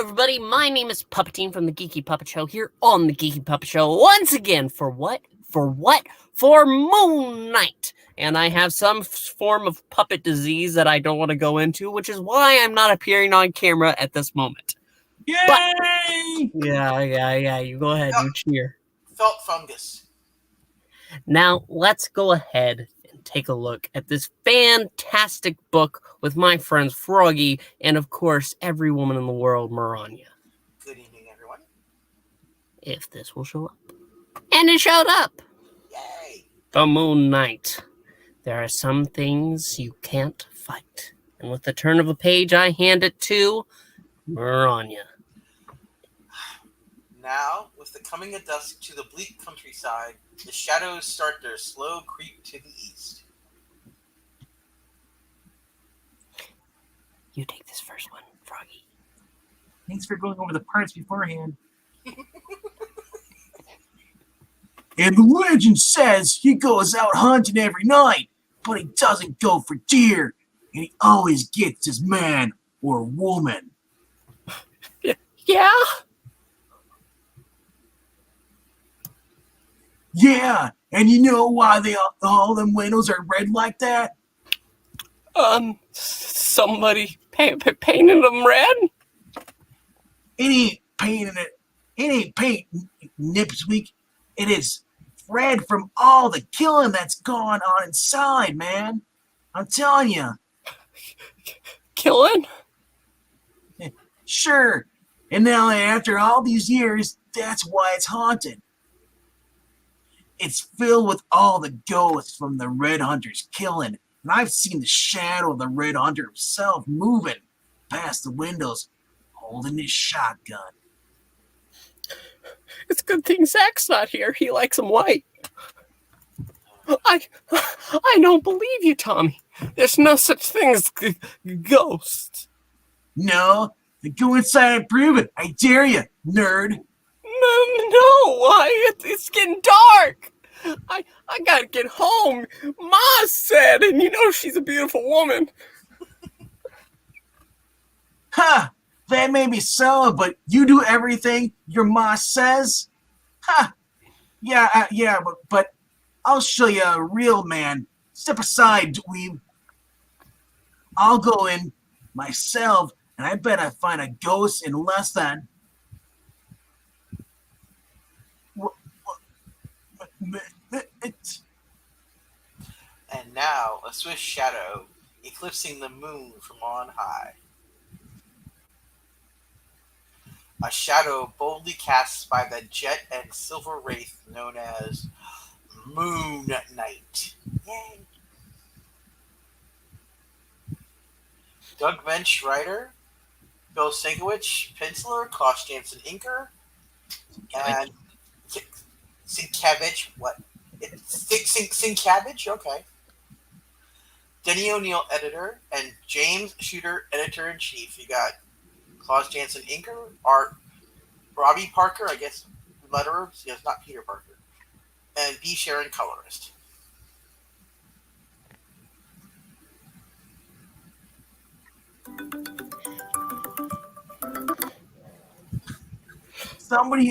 everybody, my name is Puppetine from the Geeky Puppet Show here on the Geeky Puppet Show once again for what? For Moon Knight. And I have some form of puppet disease that I don't want to go into, which is why I'm not appearing on camera at this moment. Yay! But, yeah, you go ahead, you cheer. Felt fungus. Now, let's go ahead and take a look at this fantastic book with my friends Froggy and, of course, every woman in the world, Maranya. Good evening, everyone. If this will show up. And it showed up. Yay! The Moon Knight. There are some things you can't fight. And with the turn of a page, I hand it to Maranya. Now, with the coming of dusk to the bleak countryside, the shadows start their slow creep to the east. You take this first one, Froggy. Thanks for going over the parts beforehand. And the legend says he goes out hunting every night, but he doesn't go for deer, and he always gets his man or woman. Yeah? Yeah, and you know why all them windows are red like that? Somebody painted them red? It ain't paint, Nipsweek. It is red from all the killing that's gone on inside, man. I'm telling you. Killing? Sure. And now after all these years, that's why it's haunted. It's filled with all the ghosts from the Red Hunter's killing, and I've seen the shadow of the Red Hunter himself moving past the windows, holding his shotgun. It's a good thing Zach's not here. He likes them white. I don't believe you, Tommy. There's no such thing as ghosts. No, then go inside and prove it. I dare you, nerd. No, it's getting dark. I gotta get home. Ma said, and you know she's a beautiful woman. Ha! That may be so, but you do everything your ma says? Ha! Yeah, but I'll show you a real man. Step aside, dweeb. I'll go in myself, and I bet I find a ghost in less than... And now, a swift shadow, eclipsing the moon from on high. A shadow boldly cast by the jet and silver wraith known as Moon Knight. Yay! Doug Moench, writer. Bill Sienkiewicz, penciler. Klaus, Janson, inker. And Sienkiewicz, what? Sienkiewicz, okay. Denny O'Neill, editor, and James Shooter, editor-in-chief. You got Klaus Janson, inker, art, Robbie Parker, I guess, letterer, yes, not Peter Parker, and B. Sharon, colorist. Somebody,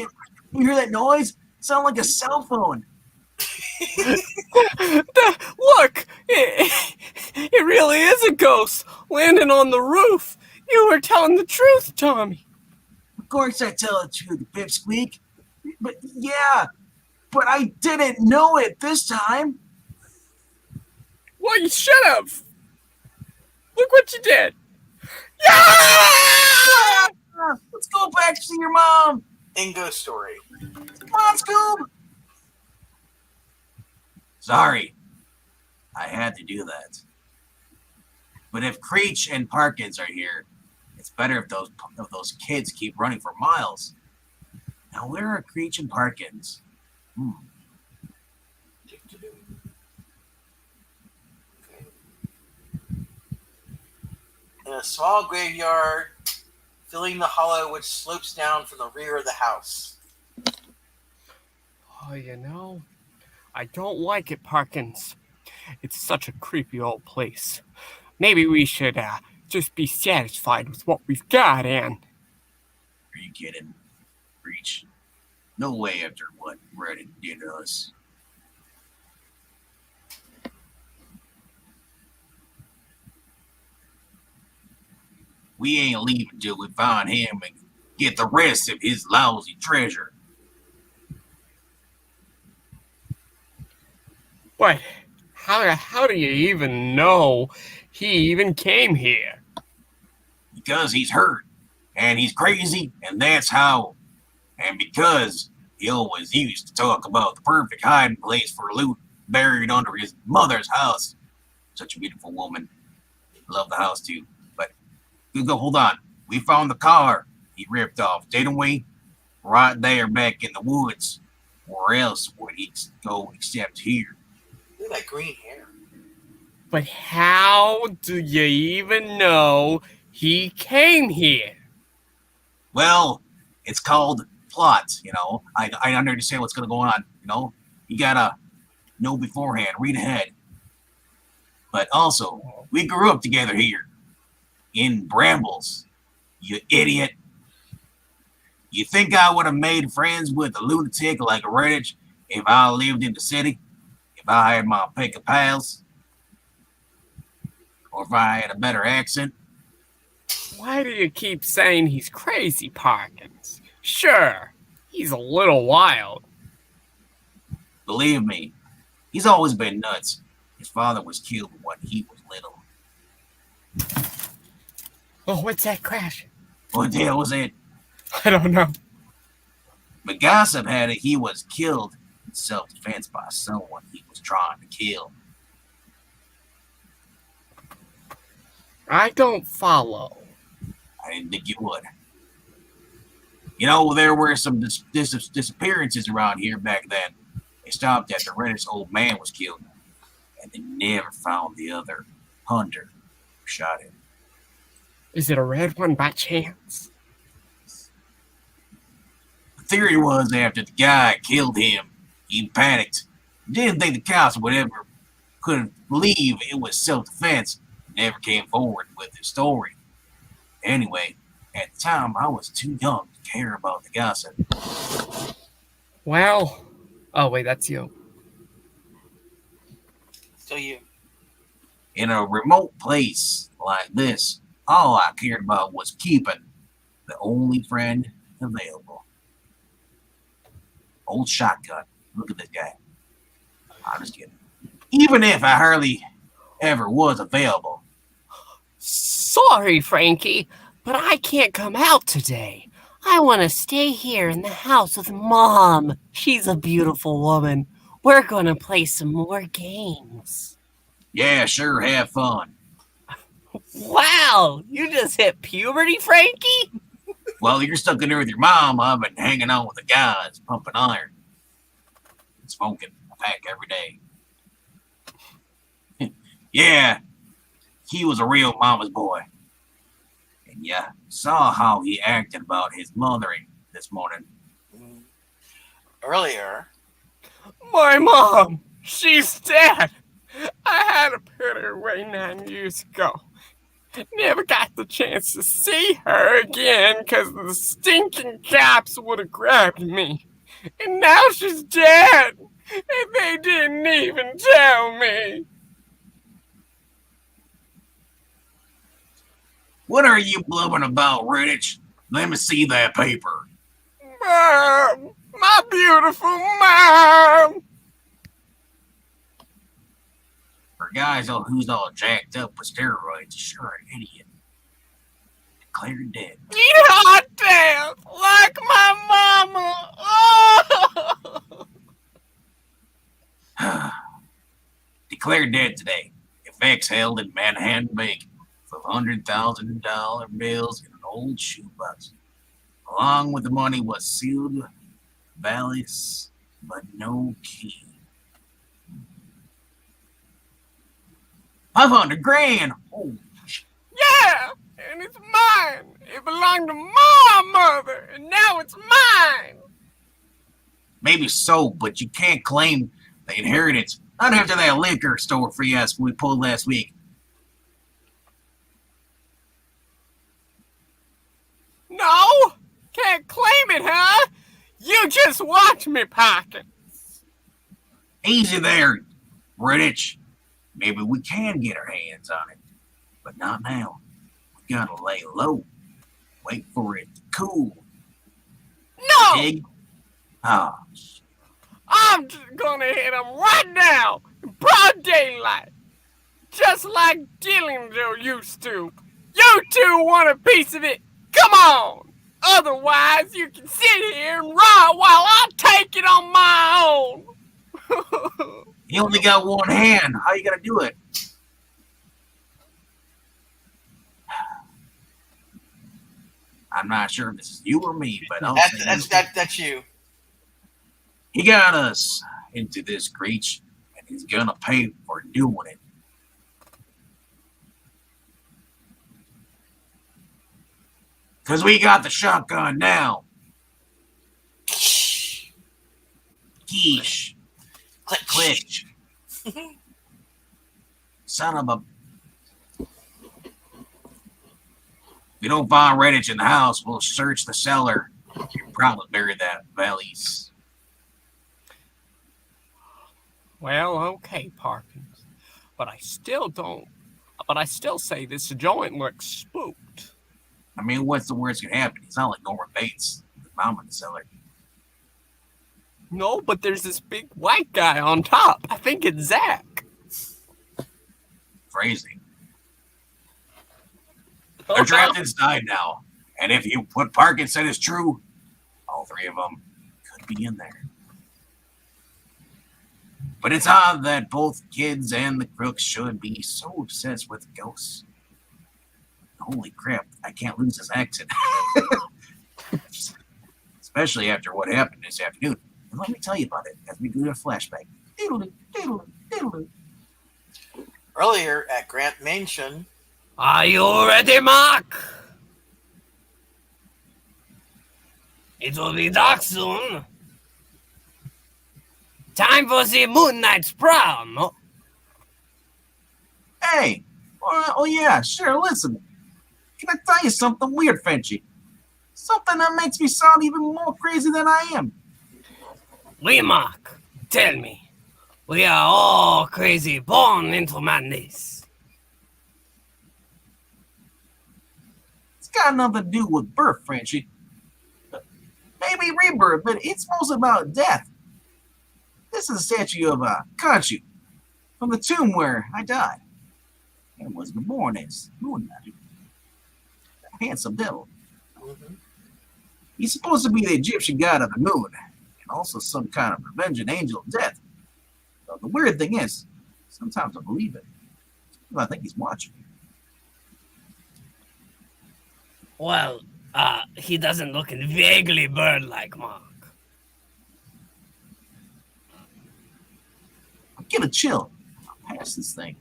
you hear that noise? Sound like a cell phone. Look, it really is a ghost landing on the roof. You were telling the truth, Tommy. Of course I tell the truth, pipsqueak. But I didn't know it this time. Well, you should have. Look what you did. Yeah! Let's go back to see your mom. Ingo story. Come on, Scoob. Sorry. I had to do that. But if Creech and Parkins are here, it's better if those kids keep running for miles. Now, where are Creech and Parkins? In a small graveyard, filling the hollow which slopes down from the rear of the house. Oh, you know, I don't like it, Parkins. It's such a creepy old place. Maybe we should just be satisfied with what we've got, Anne. Are you kidding? Breach. No way after what Reddit did to us. We ain't leaving till we find him and get the rest of his lousy treasure. What? How do you even know he even came here? Because he's hurt, and he's crazy, and that's how. And because he always used to talk about the perfect hiding place for loot buried under his mother's house. Such a beautiful woman. Love the house too. But hold on. We found the car he ripped off, didn't we? Right there back in the woods. Where else would he go except here? Look at that green hair. But how do you even know he came here? Well, it's called plot, you know. I understand what's going to go on, you know. You got to know beforehand, read ahead. But also, we grew up together here in Brambles, you idiot. You think I would have made friends with a lunatic like Redditch if I lived in the city? If I had my pick of pals? Or if I had a better accent? Why do you keep saying he's crazy, Parkins? Sure, he's a little wild. Believe me, he's always been nuts. His father was killed when he was little. Oh, what's that crash? What the hell was it? I don't know. But gossip had it he was killed in self-defense by someone he was trying to kill. I don't follow. I didn't think you would. You know, there were some disappearances around here back then. They stopped after Reddit's old man was killed, and they never found the other hunter who shot him. Is it a red one by chance? The theory was after the guy killed him, he panicked. Didn't think the cops would ever could believe it was self-defense. Never came forward with his story. Anyway, at the time, I was too young to care about the gossip. Well, oh wait, that's you. Still you. In a remote place like this, all I cared about was keeping the only friend available. Old shotgun. Look at this guy. I'm just kidding. Even if I hardly ever was available. Sorry, Frankie, but I can't come out today. I want to stay here in the house with Mom. She's a beautiful woman. We're going to play some more games. Yeah, sure, have fun. Wow, you just hit puberty, Frankie? Well, you're stuck in there with your mom. I've been hanging out with the guys, pumping iron, and smoking a pack every day. Yeah, he was a real mama's boy. And yeah, saw how he acted about his mothering this morning. Earlier. My mom, she's dead. I had to put her away 9 years ago. Never got the chance to see her again because the stinking cops would have grabbed me. And now she's dead. And they didn't even tell me. What are you blubbering about, Redditch? Let me see that paper. Mom! My beautiful Mom! For guys who's all jacked up with steroids, sure an idiot. Declared dead. Eat hot death like my mama! Declared dead today. Effects held in Manhattan Bank for $100,000 bills in an old shoebox. Along with the money was sealed valise, but no key. 500 grand! Holy shit. Yeah! And it's mine! It belonged to my mother, and now it's mine! Maybe so, but you can't claim the inheritance. Not after that liquor store fiasco we pulled last week. No! Can't just watch me, Parker. Easy there, British. Maybe we can get our hands on it, but not now. We gotta lay low. Wait for it to cool. No! Dig? Ah, I'm just gonna hit him right now, in broad daylight. Just like Dillinger used to. You two want a piece of it? Come on! Otherwise, you can sit here and rot while I take it on my own. you only got one hand. How you gonna do it? I'm not sure if this is you or me, but I'll say That's you. he got us into this breach, and he's gonna pay for doing it. Because we got the shotgun now. Geesh. Click. Click. Son of a... If we don't find Redditch in the house, we'll search the cellar. You probably buried that valise. Well, okay, Parkins. But I still say this joint looks spooked. I mean, what's the worst that could happen? He's not like Norman Bates, the mom in the cellar. No, but there's this big white guy on top. I think it's Zach. Phrasing. They're trapped inside now. And if what Parkins said is true, all three of them could be in there. But it's odd that both kids and the crooks should be so obsessed with ghosts. Holy crap, I can't lose this accent. Especially after what happened this afternoon. And let me tell you about it as we do a flashback. Doodle-doo, doodle-doo, doodle-doo. Earlier at Grant Mansion. Are you ready, Mark? It will be dark soon. Time for the Moon Knight's prom. Hey! Oh yeah, sure, listen. Can I tell you something weird, Frenchy? Something that makes me sound even more crazy than I am. We, Mark, tell me. We are all crazy, born into madness. It's got nothing to do with birth, Frenchy. Maybe rebirth, but it's mostly about death. This is a statue of Khonshu from the tomb where I died and was reborn as Moon Knight. A handsome devil. Mm-hmm. He's supposed to be the Egyptian god of the moon and also some kind of revenging angel of death. So the weird thing is, sometimes I believe it. I think he's watching. Well, he doesn't look vaguely bird-like, Mark. I'll get a chill. I'll pass this thing.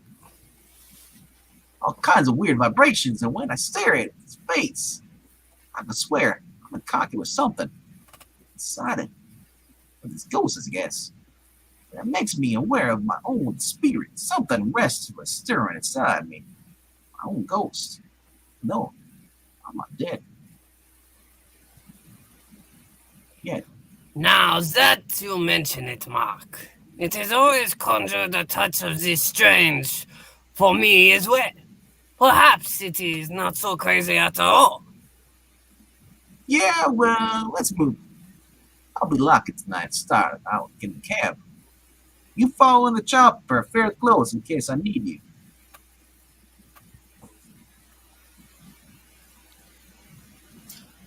All kinds of weird vibrations, and when I stare at his face, I can swear I'm cocky with something inside it. With his ghosts, I guess. That makes me aware of my own spirit. Something restless stirring inside me. My own ghost. No, I'm not dead. Yet. Now that you mention it, Mark, it has always conjured a touch of the strange for me as well. Perhaps it is not so crazy after all. Yeah, well, let's move. I'll be locking tonight. Start out in the cab. You follow in the chopper, fair close in case I need you.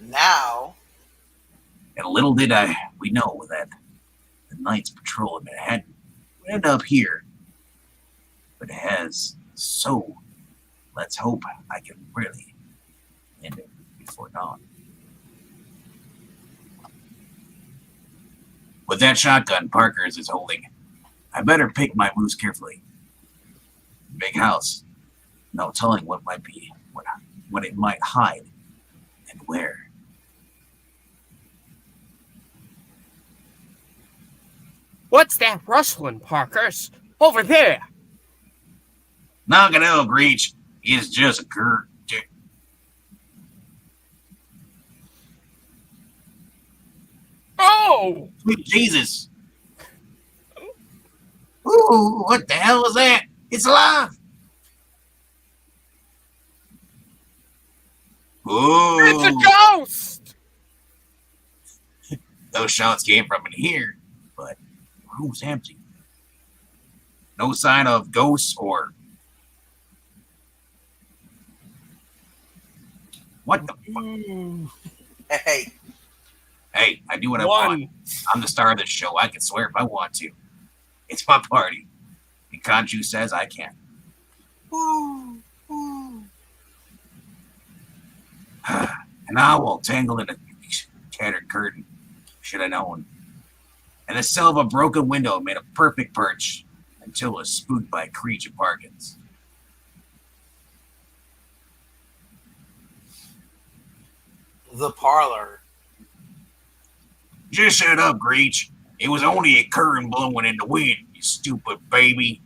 Now. And little did we know that the night's patrol in Manhattan would end up here. But it has, so let's hope I can really end it before dawn. With that shotgun Parker's is holding, I better pick my moves carefully. Big house, no telling what might be, what it might hide, and where. What's that rustling, Parkers? Over there. Not gonna help reach. It's just a cur. Oh! Oh! Sweet Jesus. Ooh, what the hell is that? It's alive. Ooh. It's a ghost! Those shots came from in here, but the room's empty. No sign of ghosts or... What the fuck? Hey, Hey, I do what I want. I'm the star of this show. I can swear if I want to. It's my party. And Khonshu says I can. ooh, ooh. And I will tangle in a tattered curtain, should I known. And the sill of a broken window made a perfect perch until it was spooked by Creech and Parkins. The parlor. Just shut up, Creech. It was only a curtain blowing in the wind, you stupid baby.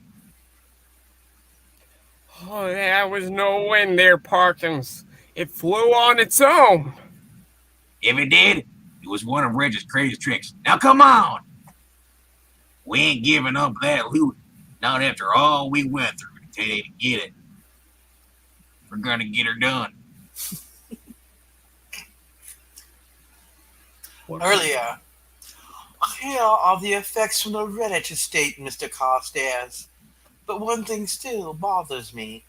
Oh, there was no wind there, Parkins. It flew on its own. If it did, it was one of Reg's crazy tricks. Now come on! We ain't giving up that loot, not after all we went through today to get it. We're gonna get her done. Earlier, here are the effects from the Reddit estate, Mr. Carstairs. But one thing still bothers me.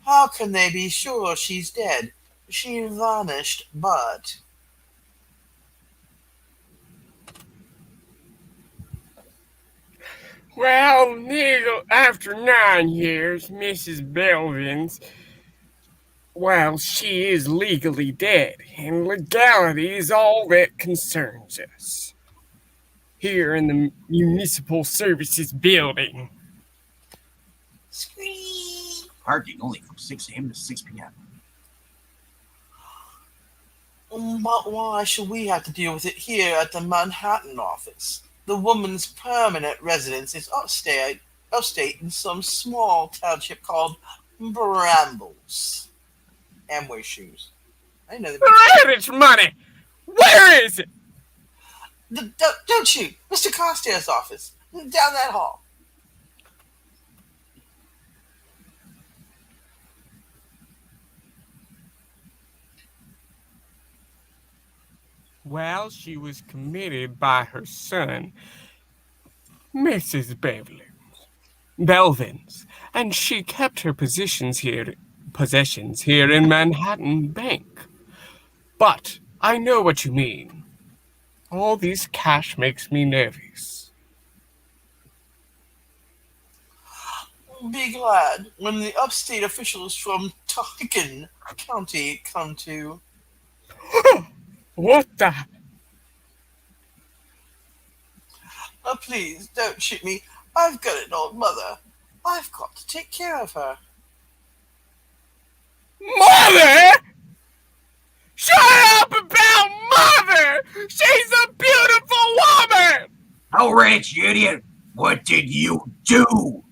How can they be sure she's dead? She vanished, but... Well, after 9 years, Mrs. Belvin's, well, she is legally dead, and legality is all that concerns us here in the Municipal Services Building. Scream! Parking only from 6 a.m. to 6 p.m. But why should we have to deal with it here at the Manhattan office? The woman's permanent residence is upstate in some small township called Brambles. Amway shoes. I know that. Redditch money! Where is it? Don't shoot! Mr. Carstairs' office. Down that hall. Well, she was committed by her son, Mrs. Belvins, and she kept her possessions here in Manhattan Bank. But I know what you mean. All this cash makes me nervous. Be glad when the upstate officials from Tucson County come to... What the? Oh, please, don't shoot me. I've got an old mother. I've got to take care of her. Mother? Shut up about Mother! She's a beautiful woman! Oh, Rich, you idiot! What did you do?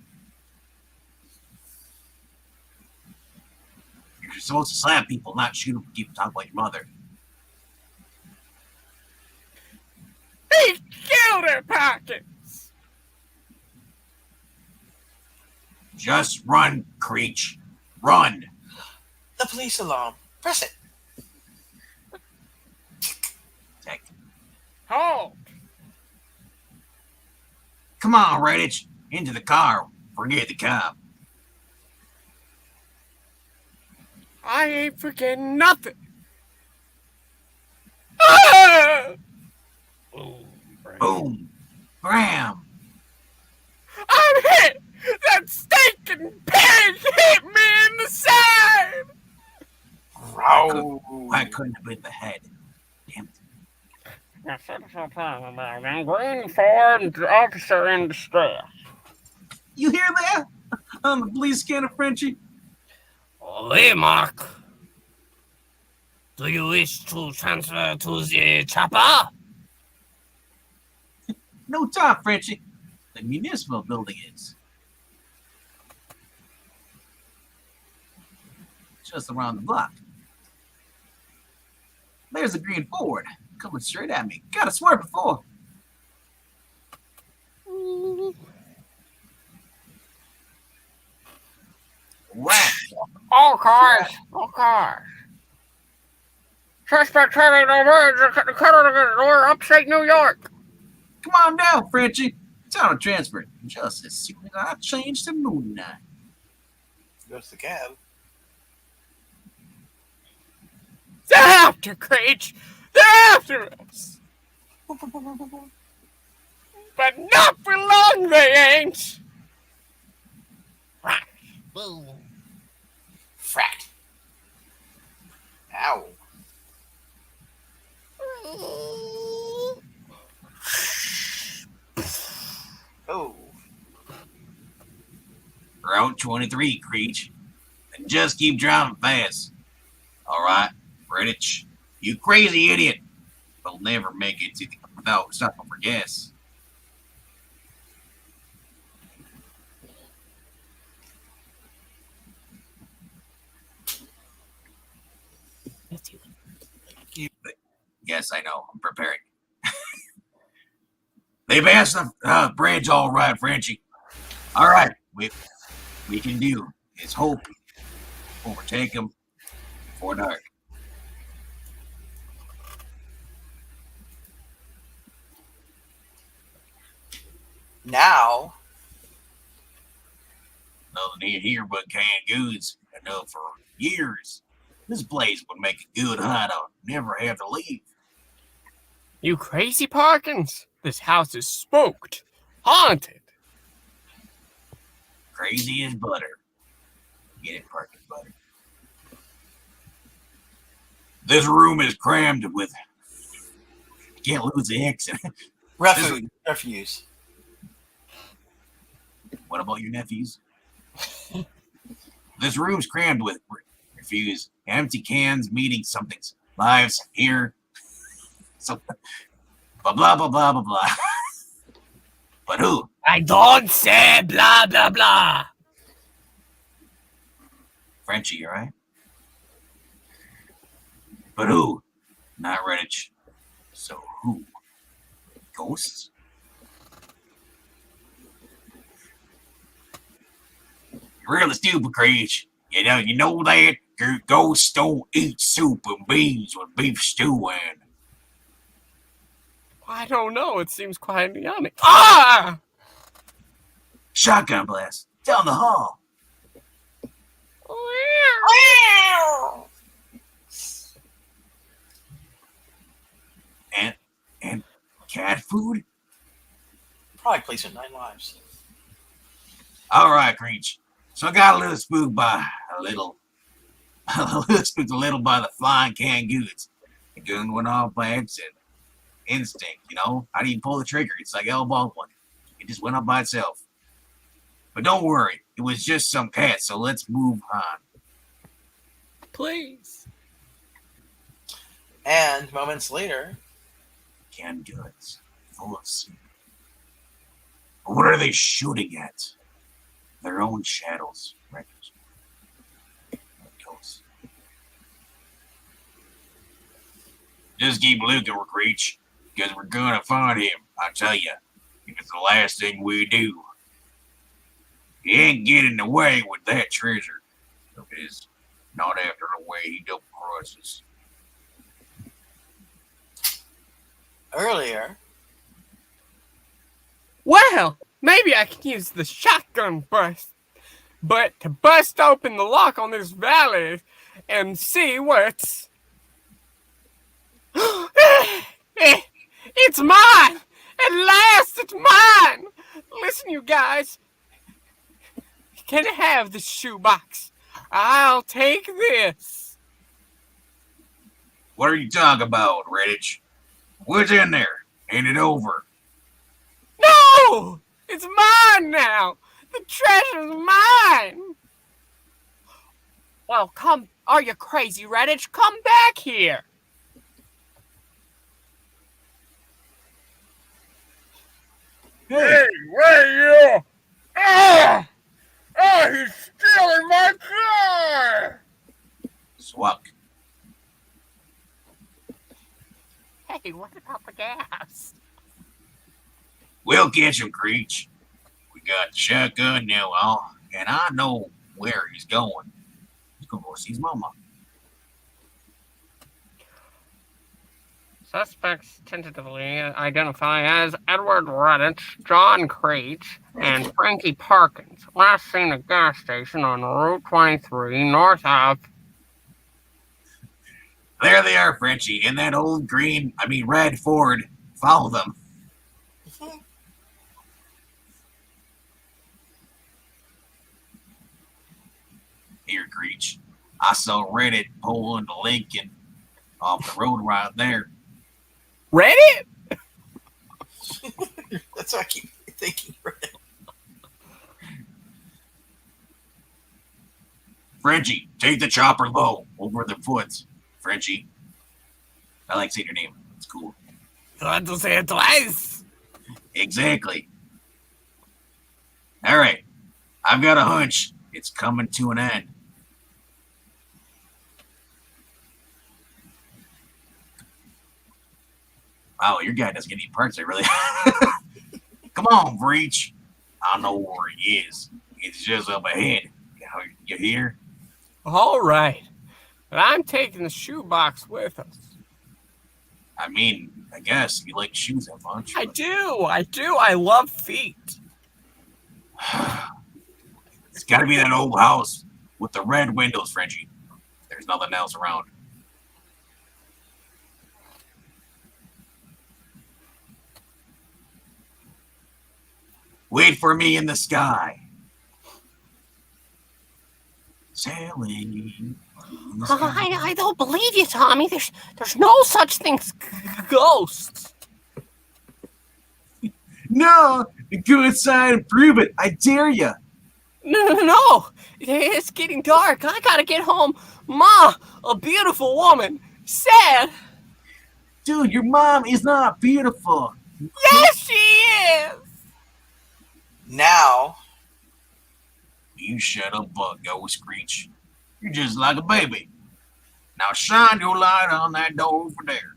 You're supposed to slap people, not shoot them for keeping talking about your mother. He killed her, Parkins! Just run, Creech. Run! The police alarm. Press it. Take. Hold! Come on, Redditch. Into the car. Forget the cop. I ain't forgetting nothing. Ah! Boom. Bram. I'm hit! That stinking pig hit me in the side! Why couldn't have been the head? Damn it. Green Ford officer in distress. You hear that? On the police scanner, Frenchie? Oh, hey, Mark. Do you wish to transfer to the chopper? No talk, Frenchie. The municipal building is. Just around the block. There's a green Ford coming straight at me. Gotta swerve before. Rat. Okay. Suspect having the door upstate New York. Come on down, Frenchie. It's on a transfer. Just as soon as I change to Moon Knight. Goes the cab. They're after Creech. They're after us. But not for long, they ain't. Boom. Frat. Ow. Oh. Route 23, Creech. And just keep driving fast. All right, Redditch. You crazy idiot. We'll never make it to the without stopping for gas. Yes, I know. I'm preparing. They passed the bridge all right, Frenchie. All right, we can do is hope overtake them before dark. Now. Nothing in here but canned goods. I know for years. This place would make a good hideout. Never have to leave. You crazy, Parkins? This house is spooked. Haunted. Crazy as butter. Get it, Parkins butter. This room is crammed with. Can't lose the accent. Refuse. What about your nephews? This room's crammed with refuse, empty cans, meeting something's lives here. So, blah, blah, blah, blah, blah, blah. But who? I don't say blah, blah, blah. Frenchie, you right? But who? Not Redditch. So who? Ghosts? You're really stupid, Creech. You know that? Ghosts don't eat soup and beans with beef stew in. I don't know. It seems quite yummy. Ah! Shotgun blast. Down the hall. And cat food? Probably placement 9 lives. All right, Creech. So I got a little spooked by spooked a little by the flying canned goods. The gun went off by accident. Instinct, you know? How do you pull the trigger? It's like El Baldwin. It just went up by itself. But don't worry, it was just some cat, so let's move on. Please. And moments later, Canned goods, full of soup. What are they shooting at? Their own shadows, records. Ghosts. Just keep looking, Creech, because we're gonna find him. I tell you, if it's the last thing we do. He ain't getting away with that treasure of his. Not after the way he double crosses. earlier, Well, maybe I can use the shotgun burst, but to bust open the lock on this valley and see what's... It's mine! At last, it's mine! Listen, you guys. You can have the shoebox. I'll take this. What are you talking about, Redditch? What's in there? Hand it over. No! It's mine now! The treasure's mine! Well, come... Are you crazy, Redditch? Come back here! Hey, where you? Ah! Ah, he's stealing my car! Swuck. Hey, what about the gas? We'll catch him, Creech. We got the shotgun now, all, and I know where he's going. He's going to go see his mama. Suspects tentatively identify as Edward Redditch, John Creech, and Frankie Parkins. Last seen at gas station on Route 23, North Ave. There they are, Frenchie, in that old red Ford. Follow them. Here, Creech. I saw Reddit pulling the Lincoln off the road right there. Reddit? That's what I keep thinking. Reddit. Frenchie, take the chopper low over the foots. Frenchie. I like saying your name. It's cool. You want to say it twice? Exactly. All right. I've got a hunch. It's coming to an end. Wow, your guy doesn't get any parts there, really. Come on, Breach. I know where he is. It's just up ahead. You hear? All right. But I'm taking the shoebox with us. I guess you like shoes that much. I do. I love feet. It's got to be that old house with the red windows, Frenchie. There's nothing else around. Wait for me in the sky. Sailing. I don't believe you, Tommy. There's no such thing as ghosts. No, go inside and prove it. I dare you. No. It's getting dark. I gotta get home. Ma, a beautiful woman, said. Dude, your mom is not beautiful. Yes, she is. Now, you shut up, Bucko, Screech. You're just like a baby. Now shine your light on that door over there.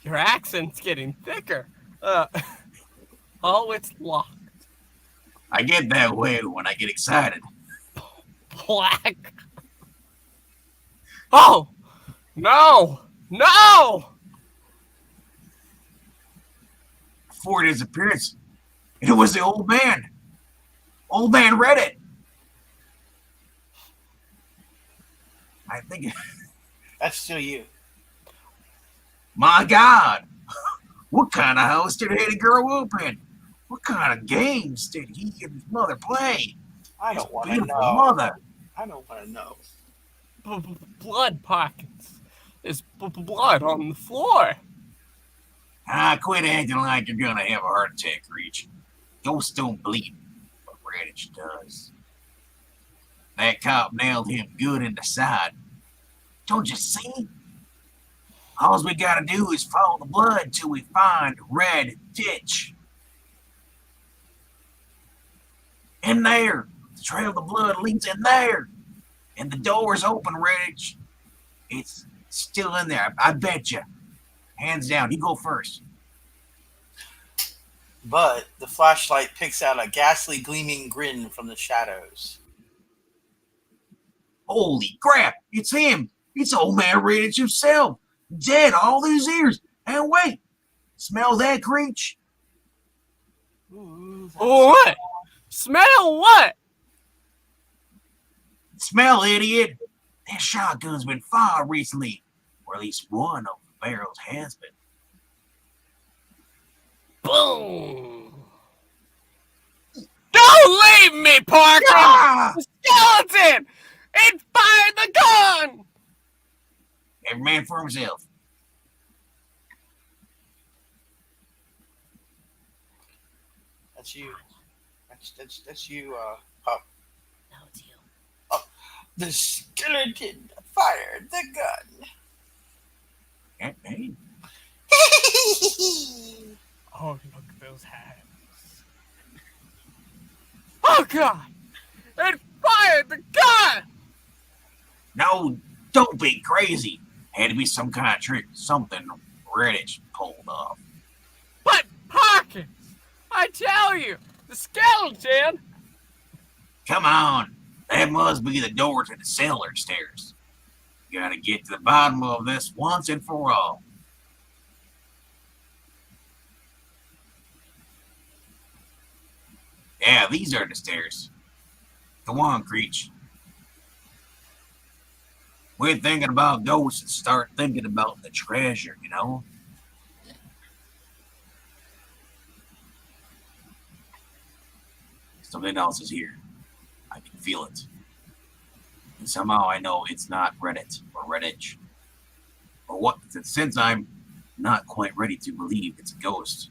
Your accent's getting thicker. It's locked. I get that way when I get excited. Black. Oh, no. Before his appearance, it was the old man. Old man Reddit. I think. that's still you. My God. What kind of house did Eddie grow up in? What kind of games did he and his mother play? I don't want to know. Mother. I don't want to know. Blood pockets. There's blood on the floor. Quit acting like you're gonna have a heart attack, Reach. Ghosts don't bleed, but Redditch does. That cop nailed him good in the side. Don't you see? All we gotta do is follow the blood till we find Red Ditch. In there. The trail of the blood leads in there. And the door's open, Redditch. It's still in there, I bet you. Hands down, you go first. But the flashlight picks out a ghastly gleaming grin from the shadows. Holy crap, it's him. It's old man Redditch himself. Dead all these years. And wait, smell that, Creech? What? Smell what? Smell, idiot. That shotgun's been fired recently. Or at least one of the barrels has been. Boom. Don't leave me, Parker! Ah! The skeleton! It fired the gun! Every man for himself. That's you. That's you, Pup. No, it's you. The skeleton fired the gun. Hey. Oh, look at those hands. Oh, God! It fired the gun! No, don't be crazy. Had to be some kind of trick, something Redditch pulled off. But I tell you, the skeleton! Come on. That must be the door to the cellar stairs. Gotta get to the bottom of this once and for all. Yeah, these are the stairs. Go on, Creech. We're thinking about ghosts and start thinking about the treasure, you know? Something else is here. I can feel it. And somehow I know it's not Reddit or Redditch. Or what? Since I'm not quite ready to believe it's a ghost,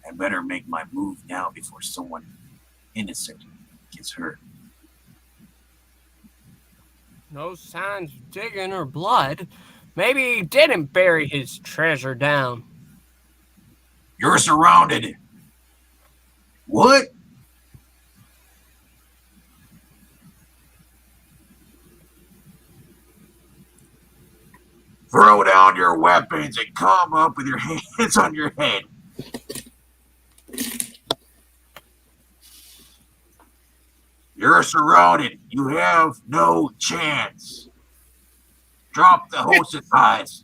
I better make my move now before someone innocent gets hurt. No signs of digging or blood. Maybe he didn't bury his treasure down. You're surrounded. What? Throw down your weapons and come up with your hands on your head. You're surrounded. You have no chance. Drop the hostess pies.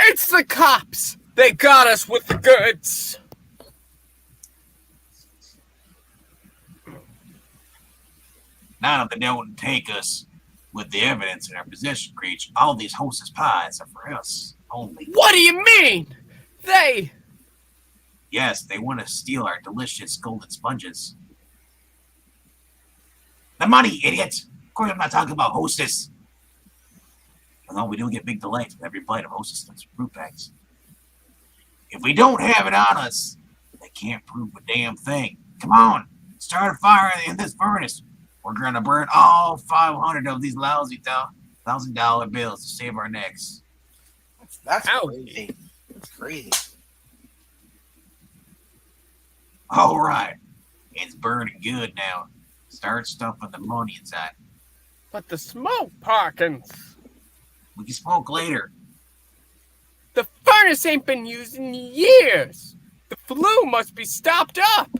It's the cops! They got us with the goods! Now if they don't take us with the evidence in our possession, Creech, all these hostess pies are for us only. What do you mean? They... Yes, they want to steal our delicious golden sponges. The money, idiot! Of course I'm not talking about hostess. Although we do get big delights with every bite of hostess fruit bags. If we don't have it on us, they can't prove a damn thing. Come on, start a fire in this furnace. We're gonna burn all 500 of these lousy $1,000 bills to save our necks. That's crazy. That's crazy. All right, it's burning good now. Start stuffing the money inside. But the smoke, Parkins. We can smoke later. The furnace ain't been used in years. The flue must be stopped up.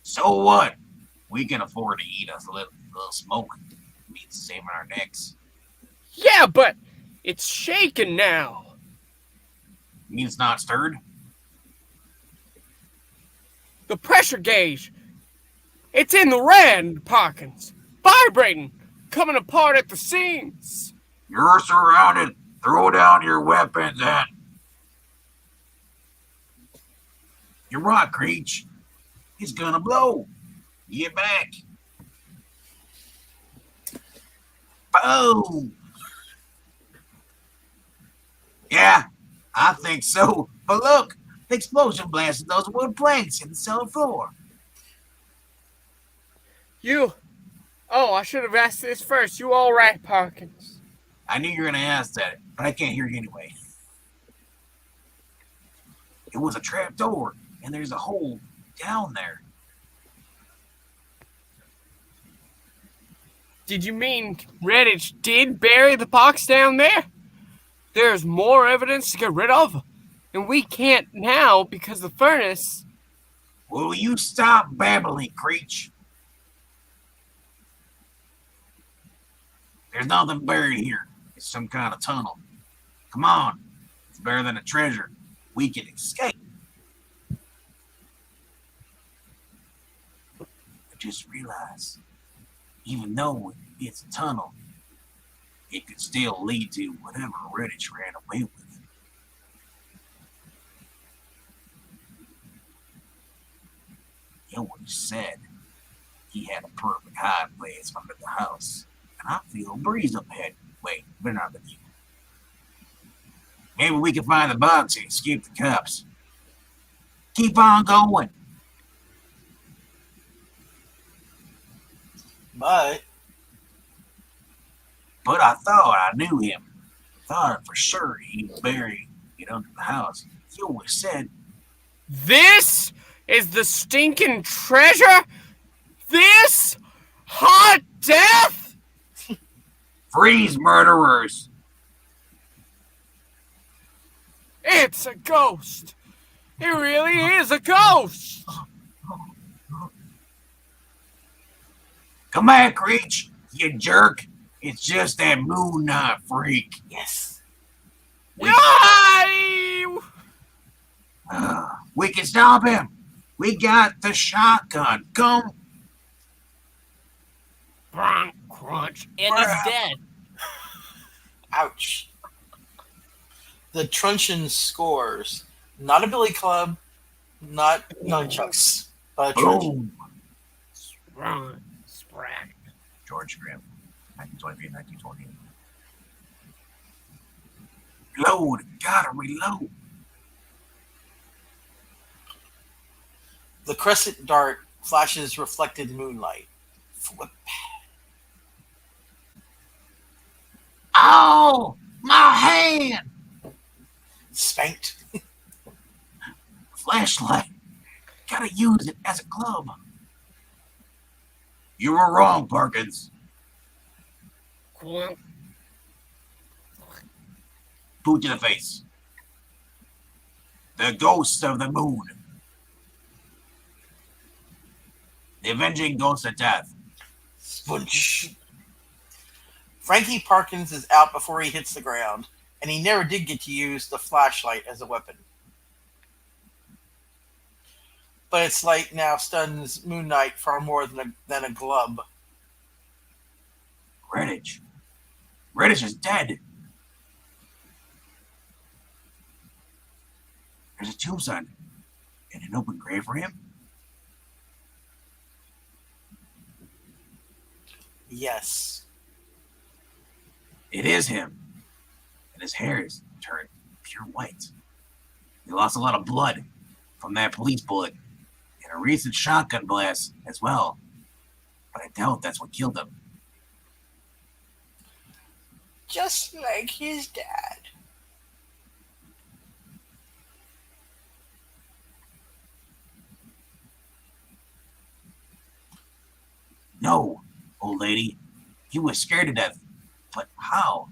So what? We can afford to eat us a little smoke. It means saving our necks. Yeah, but it's shaking now. You mean it's not stirred? The pressure gauge. It's in the red, Parkins. Vibrating. Coming apart at the seams. You're surrounded. Throw down your weapons and... You're right, Creech. It's gonna blow. Get back. Boom. Yeah, I think so. But look, the explosion blasted those wood planks in the cellar floor. Oh, I should have asked this first. You all right, Parkins? I knew you were going to ask that, but I can't hear you anyway. It was a trap door, and there's a hole down there. Did you mean Redditch did bury the box down there? There's more evidence to get rid of, and we can't now because the furnace... Will you stop babbling, Creech? There's nothing buried here. It's some kind of tunnel. Come on. It's better than a treasure. We can escape. I just realized, even though it's a tunnel, it could still lead to whatever Redditch ran away with. He always said he had a perfect hiding place under the house. I feel a breeze up ahead. Wait, we're not with you. Maybe we can find the box and escape the cops. Keep on going. But I thought I knew him. Thought for sure he'd bury it under the house. He always said, This is the stinking treasure? This hot death? freeze, murderers! It's a ghost. He really is a ghost! Come back, Creech, you jerk. It's just that Moon Knight freak. Yes. Yay! We can stop him. We got the shotgun. Come. Bronk, crunch, and he's dead. Ouch. The truncheon scores. Not a billy club, not nunchucks, but a truncheon. Boom. Run, sprack. George Grimm, 1923, 1920. Reload. Gotta reload. The crescent dart flashes reflected moonlight. Flip. Oh, my hand. Spanked. Flashlight. Gotta use it as a club. You were wrong, Perkins. Quunk. Boot to the face. The ghost of the moon. The avenging ghost of death. Spunch. Frankie Parkins is out before he hits the ground, and he never did get to use the flashlight as a weapon. But its light now stuns Moon Knight far more than a glove. Redditch. Redditch is dead. There's a tombstone and an open grave for him. Yes. It is him. And his hair is turned pure white. He lost a lot of blood from that police bullet and a recent shotgun blast as well. But I doubt that's what killed him. Just like his dad. No, old lady. He was scared to death. But how?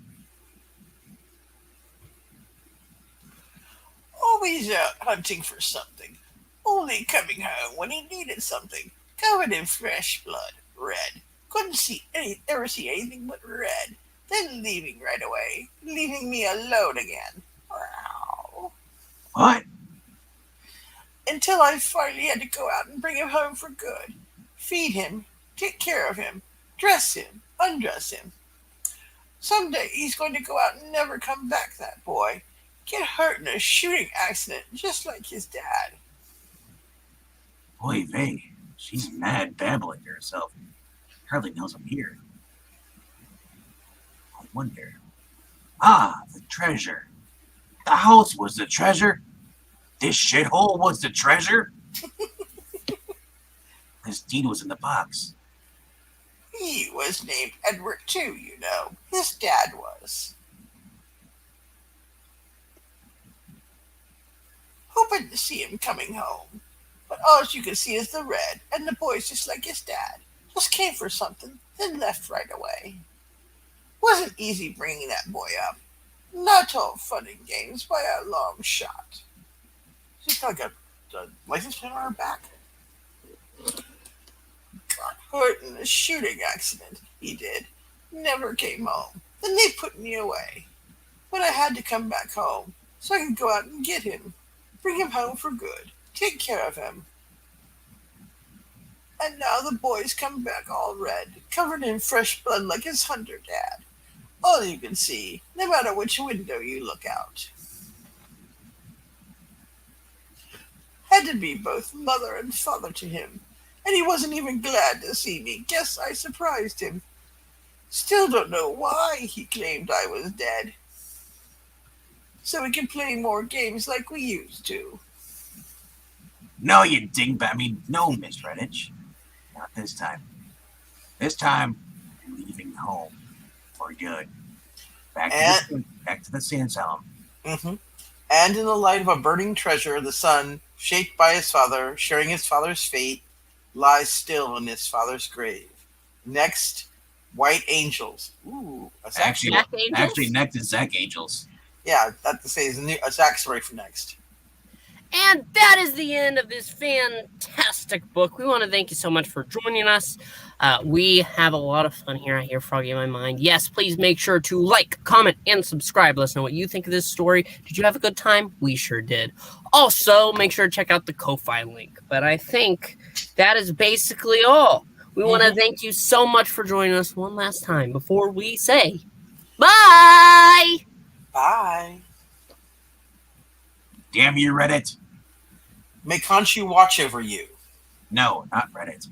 Always out hunting for something. Only coming home when he needed something. Covered in fresh blood. Red. Couldn't ever see anything but red. Then leaving right away. Leaving me alone again. Wow. What? Until I finally had to go out and bring him home for good. Feed him. Take care of him. Dress him. Undress him. Someday he's going to go out and never come back, that boy. Get hurt in a shooting accident just like his dad. Boy, vey. She's mad babbling to herself. Hardly knows I'm here. I wonder. Ah, the treasure. The house was the treasure. This shithole was the treasure. This deed was in the box. He was named Edward too, you know. His dad was. Hoping to see him coming home. But all you can see is the red, and the boy's just like his dad. Just came for something, then left right away. Wasn't easy bringing that boy up. Not all fun and games by a long shot. She's got like a license plate on her back. Got hurt in a shooting accident, he did. Never came home. Then they put me away. But I had to come back home, so I could go out and get him. Bring him home for good. Take care of him. And now the boy's come back all red, covered in fresh blood like his hunter dad. All you can see, no matter which window you look out. Had to be both mother and father to him, and he wasn't even glad to see me. Guess I surprised him. Still don't know why he claimed I was dead. So we can play more games like we used to. No, you dingbat. No, Miss Redditch. Not this time. This time, I'm leaving home for good. Back to the Sandstorm. Mm-hmm. And in the light of a burning treasure, the son, shaped by his father, sharing his father's fate, lies still in his father's grave. Next, White Angels. Ooh, a Zack Actually, next is Zack Angels. Yeah, that to say is a Zack story for next. And that is the end of this fantastic book. We want to thank you so much for joining us. We have a lot of fun here. I hear Froggy in my mind. Yes, please make sure to like, comment, and subscribe. Let us know what you think of this story. Did you have a good time? We sure did. Also, make sure to check out the Ko-Fi link. But I think that is basically all. We want to thank you so much for joining us one last time before we say bye. Bye. Damn you, Reddit. May Khonshu watch over you. No, not Reddit.